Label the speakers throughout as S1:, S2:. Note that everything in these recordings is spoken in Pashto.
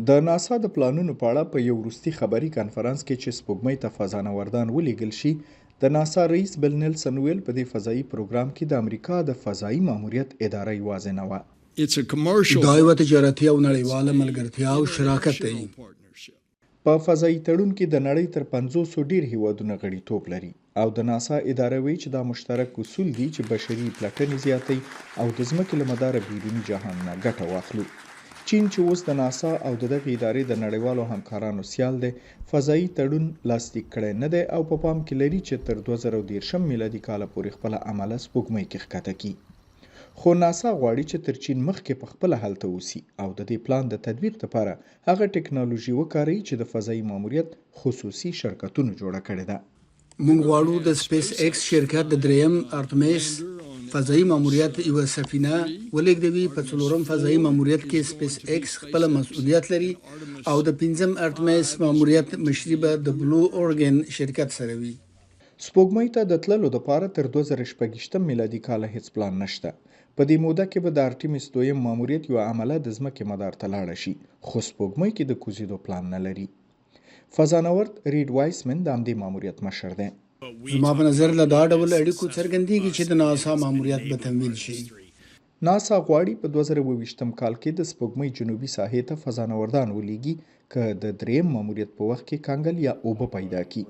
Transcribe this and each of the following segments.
S1: د ناسا د پلانونو په اړه په یو وروستي خبري کانفرنس کې چې سپوږمۍ ته فضانوردان ولیږل شي، د ناسا رئیس بل نیلسن ویل په دې فضایي پروګرام کې د امریکا د فضایي ماموریت اداره یوازې نه وه.
S2: دا یوه تجارتي او نړیواله ملګرتیا او شراکت دی.
S1: په فضایي تړون کې د نړۍ تر 500 ډیر هیوادونه غړیتوب لري او د ناسا اداره وایي چې دا مشترک اصول دي چې بشري پلټنې زیاتوي او د ځمکې له مداره بیروني جهان نه ګټه واخلو. چین چې اوس د ناسا او د دغه ادارې د نړیوالو همکارانو سیال دی، فضایي تړون لاسلیک کړی نه دی او په پام کې لري چې تر 2030 میلادي کاله پورې خپله عمله سپوږمۍ کې ښکته کړي. خو ناسا غواړي چې تر چین مخکې په خپله هلته اوسي او د دې پلان د تطبیق لپاره هغه ټکنالوژي وکاروي چې د فضایي ماموریت خصوصي شرکتونو جوړه کړې ده.
S2: موږ غواړو د سپیس ایکس شرکت د دریم ارتمیس فضایي ماموریت یوه سفینه ولېږدوي. په 4م فضایي ماموریت کې سپیس ایکس خپل مسؤلیت لري او د 5م ارتمیس ماموریت مشرۍ به د بلو اورګن شرکت سره وي.
S1: سپوږمۍ ته د تللو لپاره تر 2026 میلادي کاله هیڅ پلان نشته. په دې موده کې به د ارتمیس 2م ماموریت یوه عمله د ځمکې مدار ته لاړه شي، خو سپوږمۍ کې د کوزیدو پلان نه لري. فضانورد ریډ وایسمن د همدې ماموریت مشر دی.
S2: زما په نظر له دا ډول اړیکو څرګندېږي چې د ناسا ماموریت به تمویل شي.
S1: ناسا غواړي په 2022 کال کې د سپوږمۍ جنوبي ساحې ته فضانوردان ولیږي که د دریم ماموریت په وخت کې کانګل یا اوبه پیدا کړي.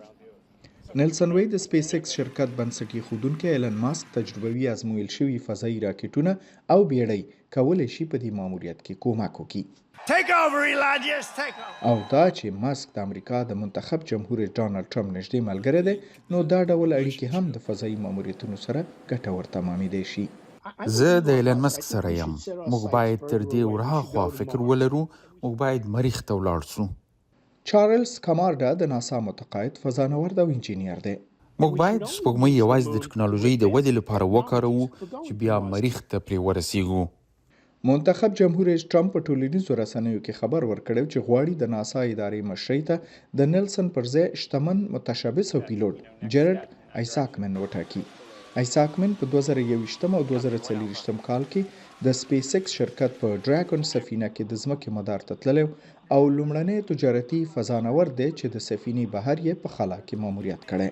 S1: نیلسن وی د سپیس ایکس شرکت بنسټ ایښودونکی ایلن ماسک تجربوي ازمویل شوي فضایي راکټونه او بیړۍ کولی شي په دې ماموریت کې کومک وکړي. او دا چې ماسک د امریکا د منتخب جمهور ډانلډ ټرمپ نږدې ملګری دی، نو دا ډول اړیکې هم د فضایي ماموریتونو سره ګټور تمامېدی شي.
S3: زه د ایلن مسک سره یم. موږ باید تر دې ورهاخوا فکر ولرو. موږ باید مریخ ته ولاړ سو.
S1: چارلز کامارډا د ناسا متقاعد فضانورد او انجینیر دی.
S3: موږ باید سپوږمۍ یوازې د ټکنالوژۍ د ودې لپاره وکاروو چې بیا مریخ ته پرې ورسیږو.
S1: منتخب جمهور رئیس ټرمپ په ټولنیزو رسنیو کې خبر ورکړی چې غواړي د ناسا ادارې مشرۍ ته د نیلسن پر ځای شتمن متشبث او پیلوټ جیرډ ایساکمن وټاکي. ایساکمن په 2021 او 2024 کال کې د سپیس ایکس شرکت په ډراګون سفینه کې د ځمکې مدار ته تللی او لومړنی تجارتي فضانورد دی چې د سفینې بهر یې په خلا کې ماموریت کړی.